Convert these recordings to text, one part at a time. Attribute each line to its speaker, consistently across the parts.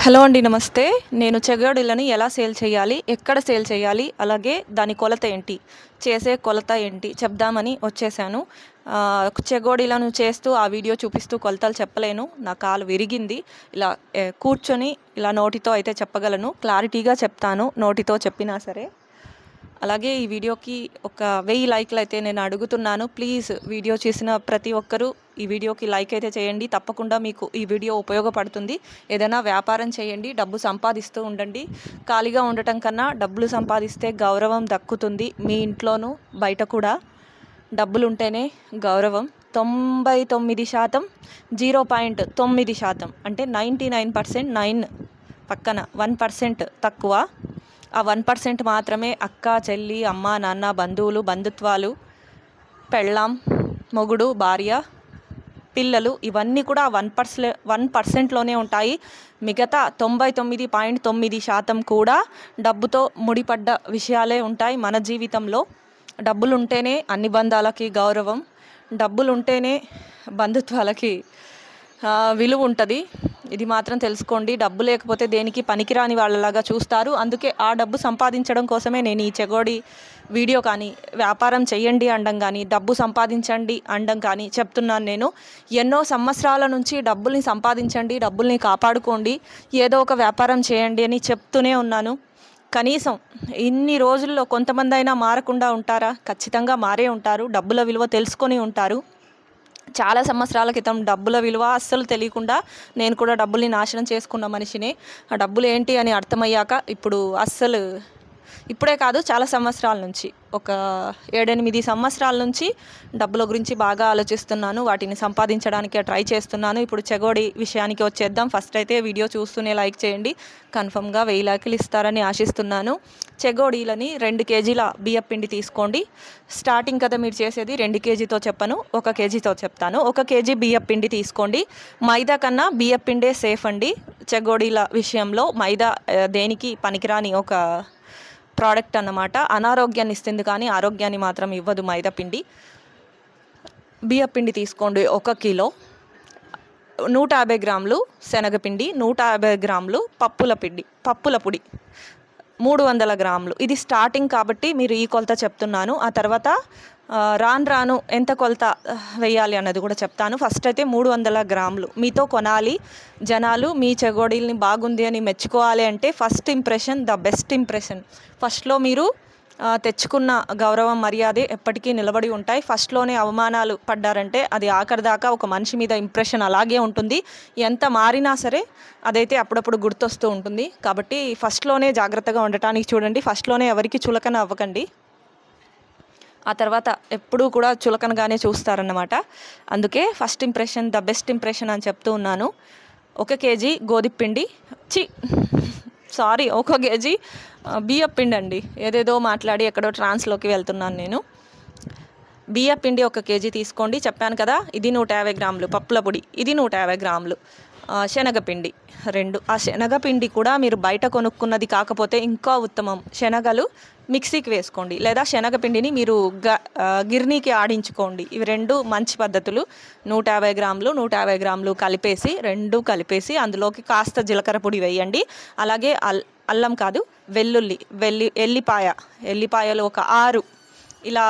Speaker 1: Hello అండి, నమస్తే. నేను చెగోడీలని ఎలా సేల్ చేయాలి, ఎక్కడ సేల్ చేయాలి, అలాగే దాని కొలత ఏంటి, చేసే కొలత ఏంటి చెప్దామని వచ్చేసాను. చెగోడీలను చేస్తూ ఆ వీడియో చూపిస్తూ కొలతలు చెప్పలేను, నా కాలు విరిగింది. ఇలా కూర్చొని ఇలా నోటితో అయితే చెప్పగలను, క్లారిటీగా చెప్తాను నోటితో చెప్పినా సరే. అలాగే ఈ వీడియోకి ఒక 1000 లైక్లు అయితే నేను అడుగుతున్నాను. ప్లీజ్ వీడియో చూసిన ప్రతి ఒక్కరూ ఈ వీడియోకి లైక్ అయితే చేయండి. తప్పకుండా మీకు ఈ వీడియో ఉపయోగపడుతుంది. ఏదైనా వ్యాపారం చేయండి, డబ్బు సంపాదిస్తూ ఉండండి. ఖాళీగా ఉండటం కన్నా డబ్బులు సంపాదిస్తే గౌరవం దక్కుతుంది. మీ ఇంట్లోనూ బయట కూడా డబ్బులు ఉంటేనే గౌరవం. 99% 0.9% అంటే 99%, 9 పక్కన 1% తక్కువ. ఆ 1% మాత్రమే అక్క, చెల్లి, అమ్మ, నాన్న, బంధువులు, బంధుత్వాలు, పెళ్ళాం, మొగుడు, భార్య, పిల్లలు, ఇవన్నీ కూడా 1%లోనే ఉంటాయి. మిగతా 99.9% కూడా డబ్బుతో ముడిపడ్డ విషయాలే ఉంటాయి మన జీవితంలో. డబ్బులు ఉంటేనే అన్ని బంధాలకి గౌరవం, డబ్బులు ఉంటేనే బంధుత్వాలకి విలువ ఉంటుంది. ఇది మాత్రం తెలుసుకోండి. డబ్బు లేకపోతే దేనికి పనికిరాని వాళ్ళలాగా చూస్తారు. అందుకే ఆ డబ్బు సంపాదించడం కోసమే నేను ఈ చెగోడి వీడియో కానీ, వ్యాపారం చేయండి అనడం కానీ, డబ్బు సంపాదించండి అనడం కానీ చెప్తున్నాను. నేను ఎన్నో సంవత్సరాల నుంచి డబ్బుల్ని సంపాదించండి, డబ్బుల్ని కాపాడుకోండి, ఏదో ఒక వ్యాపారం చేయండి అని చెప్తూనే ఉన్నాను. కనీసం ఇన్ని రోజుల్లో కొంతమంది అయినా మారకుండా ఉంటారా? ఖచ్చితంగా మారే ఉంటారు. డబ్బుల విలువ తెలుసుకొని ఉంటారు. చాలా సంవత్సరాల క్రితం డబ్బుల విలువ అస్సలు తెలియకుండా నేను కూడా డబ్బుల్ని నాశనం చేసుకున్న మనిషినే. ఆ డబ్బులు ఏంటి అని అర్థమయ్యాక ఇప్పుడే కాదు, చాలా సంవత్సరాల నుంచి, ఒక 7-8 సంవత్సరాల నుంచి డబ్బుల గురించి బాగా ఆలోచిస్తున్నాను. వాటిని సంపాదించడానికి ట్రై చేస్తున్నాను. ఇప్పుడు చెగోడి విషయానికి వచ్చేద్దాం. ఫస్ట్ అయితే వీడియో చూస్తూనే లైక్ చేయండి. కన్ఫర్మ్గా 1000 లైకులు ఇస్తారని ఆశిస్తున్నాను. చెగోడీలని 2 కేజీల బియ్యపిండి తీసుకోండి. స్టార్టింగ్ కదా మీరు చేసేది, 2 కేజీతో చెప్పను, 1 కేజీతో చెప్తాను. 1 కేజీ బియ్యపిండి తీసుకోండి. మైదా కన్నా బియ్యపిండే సేఫ్ అండి చెగోడీల విషయంలో. మైదా దేనికి పనికిరాని ఒక ప్రోడక్ట్ అన్నమాట. అనారోగ్యాన్ని ఇస్తుంది కానీ ఆరోగ్యాన్ని మాత్రం ఇవ్వదు మైదా పిండి. బియ్యపిండి తీసుకోండి 1 కిలో. 150 గ్రాములు శనగపిండి, 150 గ్రాములు పప్పుల పొడి, 300 గ్రాములు. ఇది స్టార్టింగ్ కాబట్టి మీరు ఈ కొలత చెప్తున్నాను. ఆ తర్వాత రాను ఎంత కొలత వేయాలి అన్నది కూడా చెప్తాను. ఫస్ట్ అయితే 300 గ్రాములు. మీతో కొనాలి జనాలు, మీ చెగోడీల్ని బాగుంది అని మెచ్చుకోవాలి అంటే first impression the best impression. ఫస్ట్లో మీరు తెచ్చుకున్న గౌరవం, మర్యాదే ఎప్పటికీ నిలబడి ఉంటాయి. ఫస్ట్లోనే అవమానాలు పడ్డారంటే అది ఆఖరి దాకా ఒక మనిషి మీద ఇంప్రెషన్ అలాగే ఉంటుంది. ఎంత మారినా సరే అదైతే అప్పుడప్పుడు గుర్తొస్తూ ఉంటుంది. కాబట్టి ఫస్ట్లోనే జాగ్రత్తగా ఉండటానికి చూడండి. ఫస్ట్లోనే ఎవరికి చులకన అవ్వకండి. ఆ తర్వాత ఎప్పుడూ కూడా చులకనగానే చూస్తారన్నమాట. అందుకే first impression the best impression అని చెప్తూ ఉన్నాను. 1 కేజీ గోధుమపిండి, 1 కేజీ బియ్యపిండి అండి. ఏదేదో మాట్లాడి ఎక్కడో ట్రాన్స్లోకి వెళ్తున్నాను నేను. బియ్యపిండి 1 కేజీ తీసుకోండి. చెప్పాను కదా, ఇది 150 గ్రాములు పప్పుల పొడి, ఇది 150 గ్రాములు శనగపిండి 2. ఆ శనగపిండి కూడా మీరు బయట కొనుక్కున్నది కాకపోతే ఇంకా ఉత్తమం. శనగలు మిక్సీకి వేసుకోండి, లేదా శనగపిండిని మీరు గిర్నీకి ఆడించుకోండి. ఇవి 2 మంచి పద్ధతులు. 150 గ్రాములు 150 గ్రాములు కలిపేసి అందులోకి జీలకర్ర పొడి వేయండి. అలాగే అల్లం కాదు, ఎల్లిపాయలు ఒక 6, ఇలా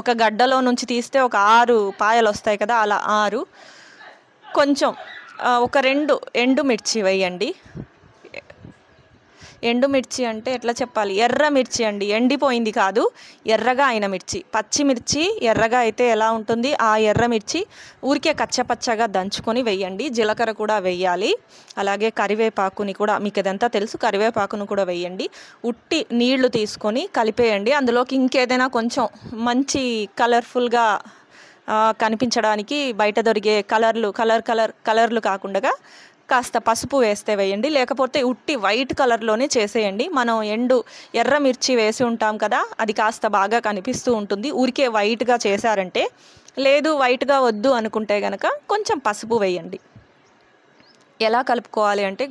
Speaker 1: ఒక గడ్డలో నుంచి తీస్తే ఒక 6 పాయలు వస్తాయి కదా, అలా 6. కొంచెం ఒక 2 ఎండుమిర్చి వేయండి. ఎండుమిర్చి అంటే ఎట్లా చెప్పాలి, ఎర్ర మిర్చి అండి, ఎండిపోయింది కాదు, ఎర్రగా అయిన మిర్చి. పచ్చిమిర్చి ఎర్రగా అయితే ఎలా ఉంటుంది, ఆ ఎర్రమిర్చి ఊరికే కచ్చపచ్చగా దంచుకొని వేయండి. జీలకర్ర కూడా వేయాలి. అలాగే కరివేపాకుని కూడా, మీకు ఇదంతా తెలుసు, కరివేపాకును కూడా వేయండి. ఉట్టి నీళ్లు తీసుకొని కలిపేయండి. అందులోకి ఇంకేదైనా కొంచెం మంచి కలర్ఫుల్గా కనిపించడానికి బయట దొరికే కలర్లు కాకుండా కాస్త పసుపు వేస్తే వేయండి, లేకపోతే ఉట్టి వైట్ కలర్లోనే చేసేయండి. మనం ఎర్ర మిర్చి వేసి ఉంటాం కదా, అది కాస్త బాగా కనిపిస్తూ ఉంటుంది. ఊరికే వైట్గా చేశారంటే, లేదు వైట్గా వద్దు అనుకుంటే కనుక కొంచెం పసుపు వేయండి. ఎలా కలుపుకోవాలి అంటే,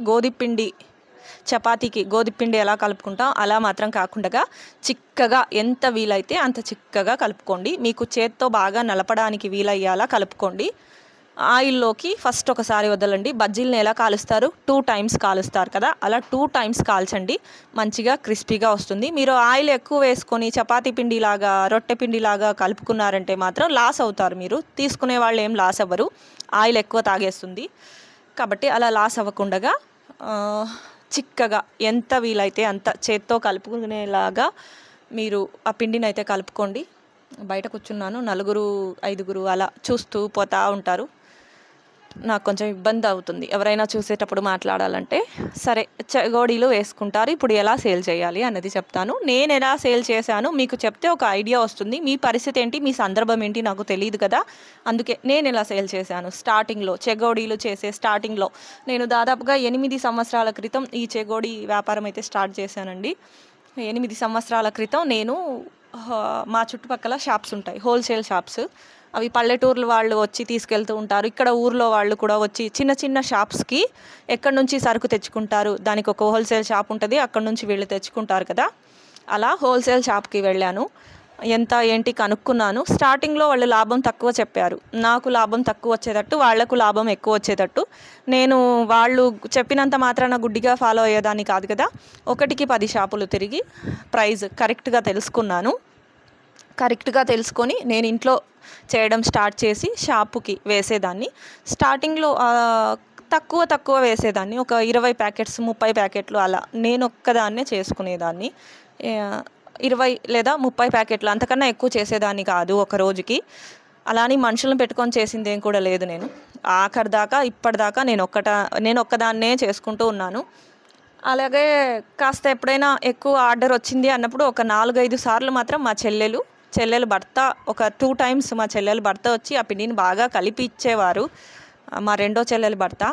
Speaker 1: చపాతీకి గోధుమపిండి ఎలా కలుపుకుంటాం అలా మాత్రం కాకుండా చిక్కగా, ఎంత వీలైతే అంత చిక్కగా కలుపుకోండి. మీకు చేత్తో బాగా నలపడానికి వీలయ్యేలా కలుపుకోండి. ఆయిల్లోకి ఫస్ట్ ఒకసారి వదలండి. బజ్జీలను ఎలా కాలుస్తారు, 2 టైమ్స్ కాలుస్తారు కదా, అలా 2 టైమ్స్ కాల్చండి. మంచిగా క్రిస్పీగా వస్తుంది. మీరు ఆయిల్ ఎక్కువ వేసుకొని చపాతీ పిండిలాగా రొట్టె పిండిలాగా కలుపుకున్నారంటే మాత్రం లాస్ అవుతారు. మీరు తీసుకునే వాళ్ళు ఏం లాస్ అవ్వరు, ఆయిల్ ఎక్కువ తాగేస్తుంది. కాబట్టి అలా లాస్ అవ్వకుండా చిక్కగా ఎంత వీలైతే అంత చేత్తో కలుపుకునేలాగా మీరు ఆ పిండిని అయితే కలుపుకోండి. బయట కూర్చున్నాను, 4 5 అలా చూస్తూ పోతూ ఉంటారు. నాకు కొంచెం ఇబ్బంది అవుతుంది ఎవరైనా చూసేటప్పుడు మాట్లాడాలంటే. సరే, చెగోడీలు వేసుకుంటారు. ఇప్పుడు ఎలా సేల్ చేయాలి అన్నది చెప్తాను. నేను ఎలా సేల్ చేశాను మీకు చెప్తే ఒక ఐడియా వస్తుంది. మీ పరిస్థితి ఏంటి, మీ సందర్భం ఏంటి నాకు తెలియదు కదా, అందుకే నేను ఎలా సేల్ చేశాను. స్టార్టింగ్లో చెగోడీలు చేసే స్టార్టింగ్లో నేను దాదాపుగా 8 సంవత్సరాల క్రితం ఈ చెగోడీ వ్యాపారం అయితే స్టార్ట్ చేశానండి. 8 సంవత్సరాల క్రితం నేను మా చుట్టుపక్కల షాప్స్ ఉంటాయి, హోల్సేల్ షాప్స్. అవి పల్లెటూర్లు వాళ్ళు వచ్చి తీసుకెళ్తూ ఉంటారు. ఇక్కడ ఊర్లో వాళ్ళు కూడా వచ్చి చిన్న చిన్న షాప్స్కి ఎక్కడి నుంచి సరుకు తెచ్చుకుంటారు, దానికి ఒక హోల్సేల్ షాప్ ఉంటుంది, అక్కడ నుంచి వీళ్ళు తెచ్చుకుంటారు కదా. అలా హోల్సేల్ షాప్కి వెళ్ళాను. ఎంత ఏంటి కనుక్కున్నాను. స్టార్టింగ్లో వాళ్ళు లాభం తక్కువ చెప్పారు, నాకు లాభం తక్కువ వచ్చేటట్టు, వాళ్లకు లాభం ఎక్కువ వచ్చేటట్టు. నేను వాళ్ళు చెప్పినంత మాత్రాన గుడ్డిగా ఫాలో అయ్యేదాన్ని కాదు కదా. 1కి 10 షాపులు తిరిగి ప్రైస్ కరెక్ట్గా తెలుసుకున్నాను. కరెక్ట్గా తెలుసుకొని నేను ఇంట్లో చేయడం స్టార్ట్ చేసి షాపుకి వేసేదాన్ని. స్టార్టింగ్లో తక్కువ వేసేదాన్ని, ఒక 20 ప్యాకెట్స్ 30 ప్యాకెట్లు అలా నేను ఒక్కదాన్నే చేసుకునేదాన్ని. 20 లేదా 30 ప్యాకెట్లు, అంతకన్నా ఎక్కువ చేసేదాన్ని కాదు ఒక రోజుకి. అలానే మనుషులను పెట్టుకొని చేసింది ఏం కూడా లేదు. నేను ఆఖరి దాకా ఇప్పటిదాకా నేను ఒక్కదాన్నే చేసుకుంటూ ఉన్నాను. అలాగే కాస్త ఎప్పుడైనా ఎక్కువ ఆర్డర్ వచ్చింది అన్నప్పుడు ఒక 4-5 సార్లు మాత్రం మా చెల్లెలు భర్త, ఒక 2 టైమ్స్ మా చెల్లెలు భర్త వచ్చి ఆ పిండిని బాగా కలిపి ఇచ్చేవారు. మా రెండో చెల్లెలు భర్త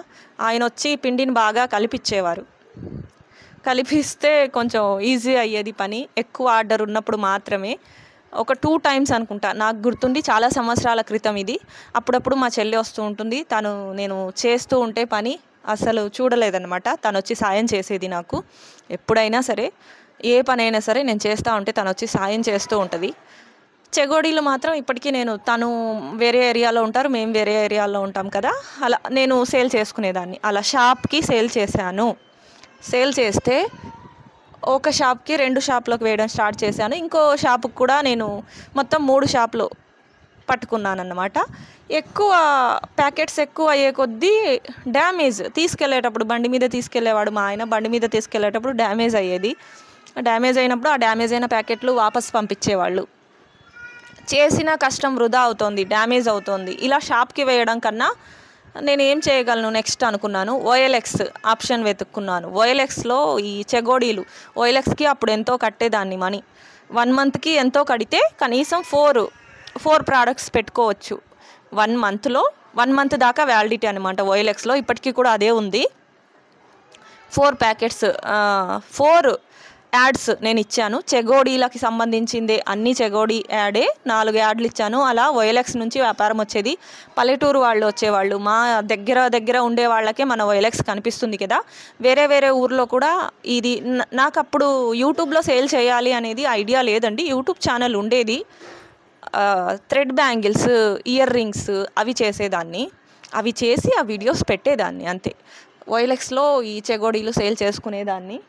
Speaker 1: ఆయన వచ్చి పిండిని బాగా కలిపిచ్చేవారు. కలిపిస్తే కొంచెం ఈజీ అయ్యేది పని. ఎక్కువ ఆర్డర్ ఉన్నప్పుడు మాత్రమే ఒక 2 టైమ్స్ అనుకుంటా, నాకు గుర్తుండి చాలా సంవత్సరాల క్రితం ఇది. అప్పుడప్పుడు మా చెల్లి వస్తూ ఉంటుంది. నేను చేస్తూ ఉంటే పని అసలు చూడలేదన్నమాట. తను వచ్చి సాయం చేసేది నాకు. ఎప్పుడైనా సరే ఏ పనైనా సరే నేను చేస్తూ ఉంటే తను వచ్చి సాయం చేస్తూ ఉంటుంది. చెగోడీలు మాత్రం ఇప్పటికీ తను వేరే ఏరియాలో ఉంటారు, మేము వేరే ఏరియాలో ఉంటాం కదా, అలా నేను సేల్ చేసుకునేదాన్ని. అలా షాప్కి సేల్ చేశాను. సేల్ చేస్తే ఒక షాప్కి 2 షాప్లోకి వేయడం స్టార్ట్ చేశాను. ఇంకో షాపుకి కూడా నేను మొత్తం 3 షాపులు పట్టుకున్నానన్నమాట. ఎక్కువ ప్యాకెట్స్ ఎక్కువ అయ్యే కొద్దీ డ్యామేజ్, తీసుకెళ్ళేటప్పుడు బండి మీద తీసుకెళ్ళేవాడు మా ఆయన, బండి మీద తీసుకెళ్ళేటప్పుడు డ్యామేజ్ అయ్యేది. డ్యామేజ్ అయినప్పుడు ఆ డ్యామేజ్ అయిన ప్యాకెట్లు వాపస్ పంపించేవాళ్ళు. చేసిన కష్టం వృధా అవుతోంది, డ్యామేజ్ అవుతోంది. ఇలా షాప్కి వేయడం కన్నా నేను ఏం చేయగలను నెక్స్ట్ అనుకున్నాను. OLX option వెతుక్కున్నాను. OLXలో ఈ చెగోడీలు, OLXకి అప్పుడు ఎంతో కట్టేదాన్ని మనీ. 1 మంత్కి ఎంతో కడితే కనీసం 4 ప్రోడక్ట్స్ పెట్టుకోవచ్చు 1 మంత్లో. 1 మంత్ దాకా వ్యాలిడిటీ అనమాట OLXలో. ఇప్పటికీ కూడా అదే ఉంది. 4 ప్యాకెట్స్ 4 యాడ్స్ నేను ఇచ్చాను. చెగోడీలకి సంబంధించిందే అన్ని చెగోడీ యాడే 4 యాడ్లు ఇచ్చాను. అలా OLX నుంచి వ్యాపారం వచ్చేది. పల్లెటూరు వాళ్ళు వచ్చేవాళ్ళు, మా దగ్గర ఉండే వాళ్ళకే మన OLX కనిపిస్తుంది కదా. వేరే ఊర్లో కూడా ఇది నాకు అప్పుడు యూట్యూబ్లో సేల్ చేయాలి అనేది ఐడియా లేదండి. యూట్యూబ్ ఛానల్ ఉండేది. థ్రెడ్ బ్యాంగిల్స్, ఇయర్ రింగ్స్ అవి చేసేదాన్ని. అవి చేసి ఆ వీడియోస్ పెట్టేదాన్ని అంతే. OLXలో ఈ చెగోడీలు సేల్ చేసుకునేదాన్ని.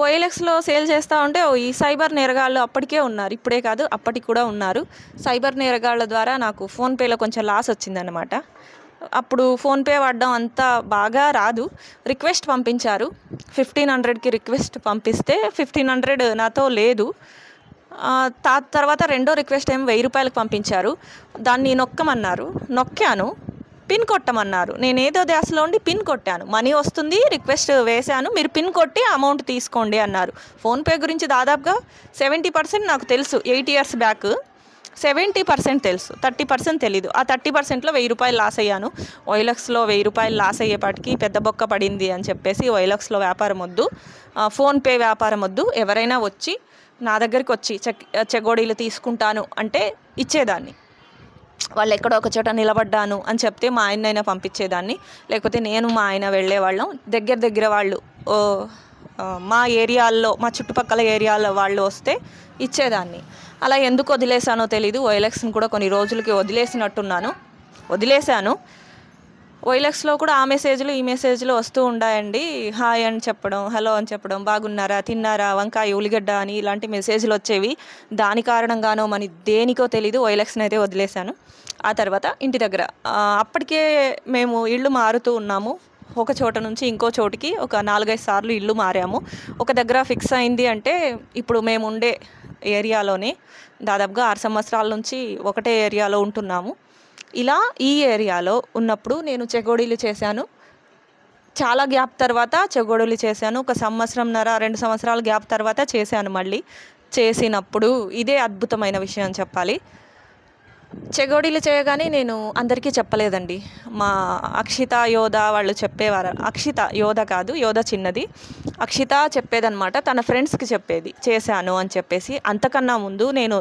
Speaker 1: OLXలో సేల్ చేస్తూ ఉంటే ఈ సైబర్ నేరగాళ్ళు అప్పటికే ఉన్నారు, ఇప్పుడే కాదు అప్పటికి కూడా ఉన్నారు. సైబర్ నేరగాళ్ళ ద్వారా నాకు ఫోన్పేలో కొంచెం లాస్ వచ్చిందన్నమాట. అప్పుడు ఫోన్పే వాడడం అంత బాగా రాదు. రిక్వెస్ట్ పంపించారు, 1500కి రిక్వెస్ట్ పంపిస్తే 1500 నాతో లేదు. తర్వాత రెండో రిక్వెస్ట్ ఏమో 1000 రూపాయలకు పంపించారు. దాన్ని నొక్కమన్నారు, నొక్కాను. పిన్ కొట్టమన్నారు. నేను ఏదో ధ్యాసలో ఉండి పిన్ కొట్టాను. మనీ వస్తుంది, రిక్వెస్ట్ వేశాను, మీరు పిన్ కొట్టి అమౌంట్ తీసుకోండి అన్నారు. ఫోన్పే గురించి దాదాపుగా 70% నాకు తెలుసు. 8 ఇయర్స్ బ్యాక్ 70% తెలుసు, 30% తెలీదు. ఆ 30%లో 1000 రూపాయలు లాస్ అయ్యాను. OLXలో 1000 రూపాయలు లాస్ అయ్యేపాటికి పెద్ద బొక్క పడింది అని చెప్పేసి OLXలో వ్యాపారం వద్దు, ఫోన్పే వ్యాపారం వద్దు. ఎవరైనా వచ్చి నా దగ్గరికి వచ్చి చెగోడీలు తీసుకుంటాను అంటే ఇచ్చేదాన్ని. వాళ్ళు ఎక్కడో ఒక చోట నిలబడ్డాను అని చెప్తే మా ఆయనైనా పంపించేదాన్ని, లేకపోతే నేను మా ఆయన వెళ్ళేవాళ్ళం. దగ్గర వాళ్ళు మా ఏరియాల్లో, మా చుట్టుపక్కల ఏరియాలో వాళ్ళు వస్తే ఇచ్చేదాన్ని. అలా ఎందుకు వదిలేసానో తెలీదు. OLXని కూడా కొన్ని రోజులకి వదిలేశాను. OLXలో కూడా ఆ మెసేజ్లు ఈ మెసేజ్లు వస్తూ ఉంటాయండి. హాయ్ అని చెప్పడం, హలో అని చెప్పడం, బాగున్నారా, తిన్నారా, వంకాయ, ఉల్లిగడ్డ అని ఇలాంటి మెసేజ్లు వచ్చేవి. దాని కారణంగానో మరి దేనికో తెలీదు OLXని అయితే వదిలేశాను. ఆ తర్వాత ఇంటి దగ్గర అప్పటికే మేము ఇల్లు మారుతూ ఉన్నాము. ఒక చోట నుంచి ఇంకో చోటికి ఒక 4-5 సార్లు ఇల్లు మారాము. ఒక దగ్గర ఫిక్స్ అయింది అంటే ఇప్పుడు మేము ఉండే ఏరియాలోనే దాదాపుగా 6 సంవత్సరాల నుంచి ఒకటే ఏరియాలో ఉంటున్నాము. ఇలా ఈ ఏరియాలో ఉన్నప్పుడు నేను చెగోడీలు చేశాను. చాలా గ్యాప్ తర్వాత చెగోడీలు చేశాను. 1 సంవత్సరంన్నర 2 సంవత్సరాల గ్యాప్ తర్వాత చేశాను. మళ్ళీ చేసినప్పుడు ఇదే అద్భుతమైన విషయం చెప్పాలి. చెగోడీలు చేయగానే నేను అందరికీ చెప్పలేదండి. మా అక్షిత, యోధ వాళ్ళు చెప్పేవారు. అక్షిత, యోధ కాదు, యోధ చిన్నది. అక్షిత చెప్పేదన్నమాట, తన ఫ్రెండ్స్కి చెప్పేది చేశాను అని చెప్పేసి. అంతకన్నా ముందు నేను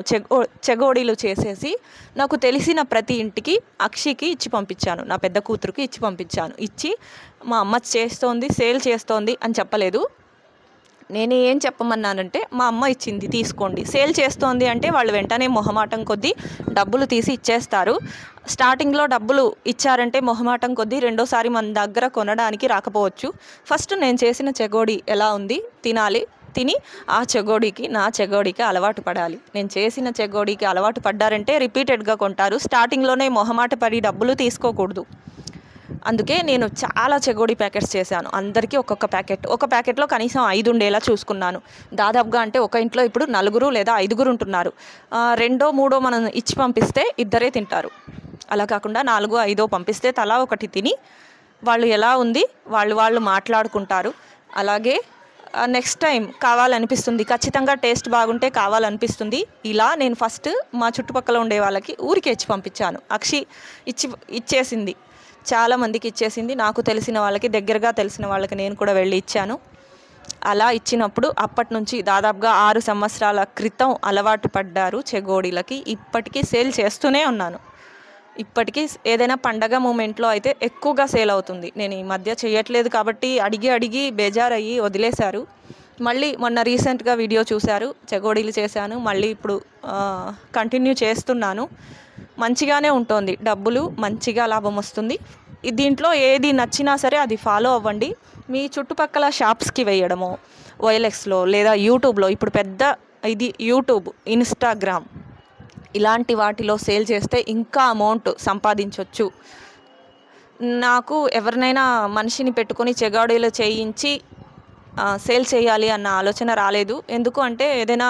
Speaker 1: చెగోడీలు చేసేసి నాకు తెలిసిన ప్రతి ఇంటికి అక్షికి ఇచ్చి పంపించాను. నా పెద్ద కూతురుకి ఇచ్చి పంపించాను. ఇచ్చి మా అమ్మ చేస్తోంది, సేల్ చేస్తోంది అని చెప్పలేదు. నేను ఏం చెప్పమన్నానంటే మా అమ్మ ఇచ్చింది తీసుకోండి. సేల్ చేస్తోంది అంటే వాళ్ళు వెంటనే మొహమాటం కొద్దీ డబ్బులు తీసి ఇచ్చేస్తారు. స్టార్టింగ్లో డబ్బులు ఇచ్చారంటే మొహమాటం కొద్దీ రెండోసారి మన దగ్గర కొనడానికి రాకపోవచ్చు. ఫస్ట్ నేను చేసిన చెగోడీ ఎలా ఉంది తిని నా చెగోడీకి అలవాటు పడాలి. నేను చేసిన చెగోడీకి అలవాటు పడ్డారంటే రిపీటెడ్గా కొంటారు. స్టార్టింగ్లోనే మొహమాట పడి డబ్బులు తీసుకోకూడదు. అందుకే నేను చాలా చెగోడీ ప్యాకెట్స్ చేశాను. అందరికీ ఒక్కొక్క ప్యాకెట్, ఒక ప్యాకెట్లో కనీసం 5 ఉండేలా చూసుకున్నాను. దాదాపుగా అంటే ఒక ఇంట్లో ఇప్పుడు 4 లేదా 5 ఉంటున్నారు. 2, 3 మనం ఇచ్చి పంపిస్తే ఇద్దరే తింటారు. అలా కాకుండా 4, 5 పంపిస్తే తలా ఒకటి తిని వాళ్ళు ఎలా ఉంది వాళ్ళు మాట్లాడుకుంటారు. అలాగే నెక్స్ట్ టైం కావాలనిపిస్తుంది, ఖచ్చితంగా టేస్ట్ బాగుంటే కావాలనిపిస్తుంది. ఇలా నేను ఫస్ట్ మా చుట్టుపక్కల ఉండే వాళ్ళకి ఊరికే ఇచ్చి పంపించాను. అక్షి ఇచ్చేసింది, చాలామందికి ఇచ్చేసింది. నాకు తెలిసిన వాళ్ళకి, దగ్గరగా తెలిసిన వాళ్ళకి నేను కూడా వెళ్ళి ఇచ్చాను. అలా ఇచ్చినప్పుడు అప్పటి నుంచి దాదాపుగా 6 సంవత్సరాల క్రితం అలవాటు పడ్డారు చెగోడీలకి. ఇప్పటికీ సేల్ చేస్తూనే ఉన్నాను. ఇప్పటికీ ఏదైనా పండగ మూమెంట్లో అయితే ఎక్కువగా సేల్ అవుతుంది. నేను ఈ మధ్య చేయట్లేదు కాబట్టి అడిగి బేజారయ్యి వదిలేశారు. మళ్ళీ మొన్న రీసెంట్గా వీడియో చూశారు, చెగోడీలు చేశాను. మళ్ళీ ఇప్పుడు కంటిన్యూ చేస్తున్నాను. మంచిగానే ఉంటుంది, డబ్బులు మంచిగా లాభం వస్తుంది. దీంట్లో ఏది నచ్చినా సరే అది ఫాలో అవ్వండి. మీ చుట్టుపక్కల షాప్స్కి వేయడము OLXలో లేదా యూట్యూబ్లో, ఇప్పుడు పెద్ద ఇది యూట్యూబ్, ఇన్స్టాగ్రామ్ ఇలాంటి వాటిలో సేల్ చేస్తే ఇంకా అమౌంట్ సంపాదించవచ్చు. నాకు ఎవరినైనా మనిషిని పెట్టుకొని చెగోడీలు చేయించి సేల్ చేయాలి అన్న ఆలోచన రాలేదు. ఎందుకు అంటే ఏదైనా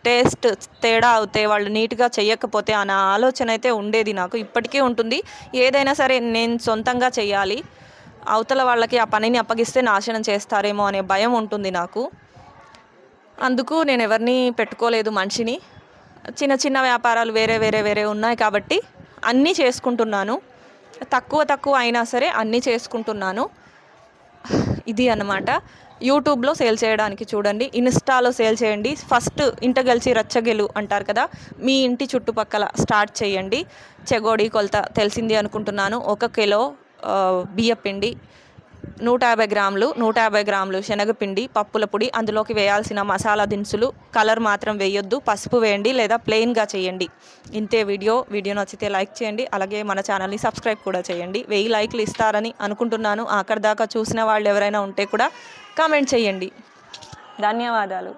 Speaker 1: టేస్ట్ తేడా అవుతే, వాళ్ళు నీట్గా చేయకపోతే అన్న ఆలోచన అయితే ఉండేది నాకు, ఇప్పటికీ ఉంటుంది. ఏదైనా సరే నేను సొంతంగా చేయాలి, అవతల వాళ్ళకి ఆ పనిని అప్పగిస్తే నాశనం చేస్తారేమో అనే భయం ఉంటుంది నాకు. అందుకు నేను ఎవరిని పెట్టుకోలేదు మనిషిని. చిన్న వ్యాపారాలు వేరే ఉన్నాయి కాబట్టి అన్నీ చేసుకుంటున్నాను. తక్కువ అయినా సరే అన్నీ చేసుకుంటున్నాను. ఇది అన్నమాట. యూట్యూబ్లో సేల్ చేయడానికి చూడండి, ఇన్స్టాలో సేల్ చేయండి. ఫస్ట్ ఇంట గెలిచి రచ్చగెలు అంటారు కదా, మీ ఇంటి చుట్టుపక్కల స్టార్ట్ చేయండి. చెగోడీ కొలత తెలిసింది అనుకుంటున్నాను. 1 కిలో బియ్యపిండి, 150 గ్రాములు శనగపిండి, పప్పుల పొడి, అందులోకి వేయాల్సిన మసాలా దినుసులు, కలర్ మాత్రం వేయొద్దు, పసుపు వేయండి లేదా ప్లెయిన్గా చేయండి. ఇంతే వీడియో నచ్చితే లైక్ చేయండి. అలాగే మన ఛానల్ని సబ్స్క్రైబ్ కూడా చేయండి. 1000 లైక్లు ఇస్తారని అనుకుంటున్నాను. అక్కడి దాకా చూసిన వాళ్ళు ఎవరైనా ఉంటే కూడా కామెంట్ చేయండి. ధన్యవాదాలు.